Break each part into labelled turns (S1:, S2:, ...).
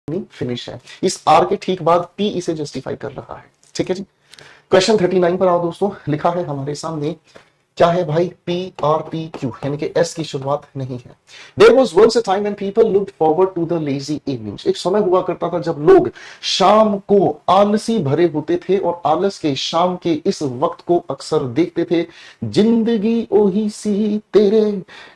S1: Finish है। इस are के ठीक बाद पी इसे जस्टिफाई कर रहा है। ठीक है जी। क्वेश्चन 39 पर आओ दोस्तों। लिखा है हमारे सामने, क्या है भाई, पी आर पी क्यू, यानी कि एस की शुरुआत नहीं है। There was once a time when people looked forward to the lazy evenings. एक समय हुआ करता था जब लोग शाम को आलसी भरे होते थे और आलस के शाम के इस वक्त को अक्सर देखते थे। जिंदगी ओही सी तेरे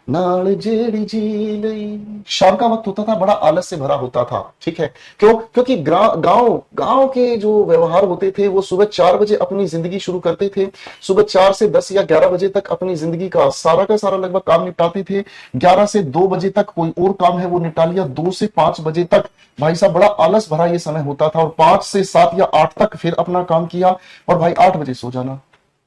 S1: नाल जेड़ी जी लई। शाम का वक्त होता था, बड़ा आलस से भरा होता था। ठीक है, क्यों? क्योंकि गांव गांव के जो व्यवहार होते थे वो सुबह 4 बजे अपनी जिंदगी शुरू करते थे। सुबह 4 से 10 या 11 बजे तक अपनी जिंदगी का सारा लगभग काम निपटाते थे। 11 से 2 बजे तक कोई और काम है वो निपटा लिया। 2 से 5 बजे तक भाई साहब बड़ा आलस भरा ये समय होता था, और 5 से 7 या 8 तक फिर अपना काम किया, और भाई 8 बजे सो जाना।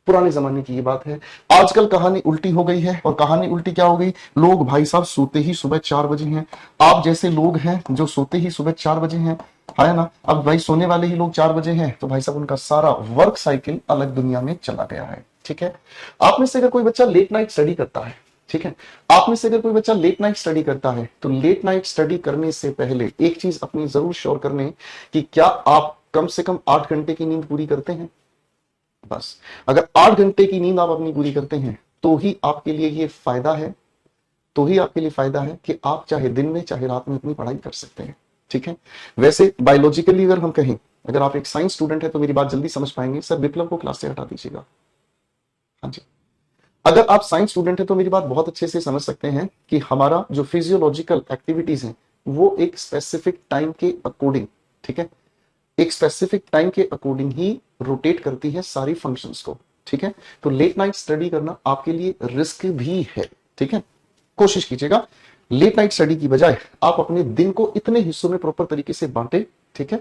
S1: पुराने जमाने की ये बात है। आजकल कहानी उल्टी हो गई है, और कहानी उल्टी क्या हो गई, लोग भाई साहब सोते ही सुबह 4 बजे हैं। आप जैसे लोग हैं जो सोते ही सुबह 4 बजे हैं, है ना। अब भाई सोने वाले ही लोग 4 बजे हैं, तो भाई साहब उनका सारा वर्क साइकिल अलग दुनिया में चला गया है। ठीक है, आप में से अगर कोई बच्चा लेट नाइट स्टडी करता है, ठीक है, आप में से अगर कोई बच्चा लेट नाइट स्टडी करता है, तो लेट नाइट स्टडी करने से पहले एक चीज अपनी जरूर श्योर करने कि क्या आप कम से कम 8 घंटे की नींद पूरी करते हैं। बस, अगर 8 घंटे की नींद आप अपनी पूरी करते हैं तो ही आपके लिए ये फायदा है, तो ही आपके लिए फायदा है कि आप चाहे दिन में चाहे रात में अपनी पढ़ाई कर सकते हैं। ठीक है, वैसे बायोलॉजिकली अगर हम कहें, अगर आप एक साइंस स्टूडेंट है तो मेरी बात जल्दी समझ पाएंगे। सर विप्लव को क्लास से हटा दीजिएगा। हाँ जी, अगर आप साइंस स्टूडेंट है तो मेरी बात बहुत अच्छे से समझ सकते हैं कि हमारा जो फिजियोलॉजिकल एक्टिविटीज है वो एक स्पेसिफिक टाइम के अकॉर्डिंग, ठीक है, एक स्पेसिफिक टाइम के अकॉर्डिंग ही रोटेट करती है सारी फंक्शंस को। ठीक है, तो लेट नाइट स्टडी करना आपके लिए रिस्क भी है। ठीक है, कोशिश कीजिएगा लेट नाइट स्टडी की बजाय आप अपने दिन को इतने हिस्सों में प्रॉपर तरीके से बांटे, ठीक है,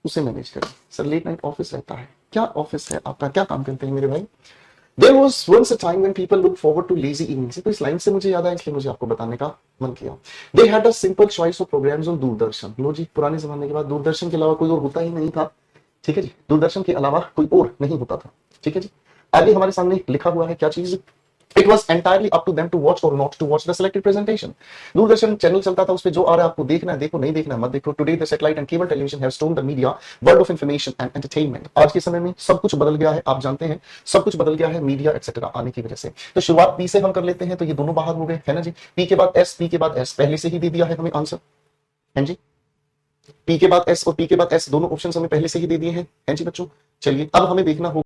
S1: उसे मैनेज करें। सर लेट नाइट ऑफिस रहता है, क्या ऑफिस है आपका, क्या काम करते हैं मेरे भाई। There was once a time when people looked forward to lazy evenings। तो इस लाइन से मुझे याद आया, इसलिए मुझे आपको बताने का मन किया। They had a simple choice of programs on Doordarshan. लो जी, पुराने जमाने के बाद दूरदर्शन के अलावा कोई और होता ही नहीं था। ठीक है जी, दूरदर्शन के अलावा कोई और नहीं होता था। ठीक है जी, आगे हमारे सामने लिखा हुआ है क्या चीज, it was entirely up to them to watch और not to watch the selected presentation. Doordarshan channel चलता था, उस पर जो आ रहा है आपको देखना है देखो, नहीं देखना मत देखो। Today the satellite and cable television have stone the media world of information and entertainment. आज के समय में सब कुछ बदल गया है, आप जानते हैं सब कुछ बदल गया है मीडिया एक्सेट्रा आने की वजह से। तो शुरुआत पी से हम कर लेते हैं, तो ये दोनों बाहर हो गए, है ना जी। पी के बाद एस, पी के बाद एस पहले से ही दे दिया है हमें आंसर, है जी। पी के बाद एस और पी के बाद एस दोनों ऑप्शन हमें पहले से ही दे दिए हैं, है जी बच्चों। चलिए अब हमें देखना होगा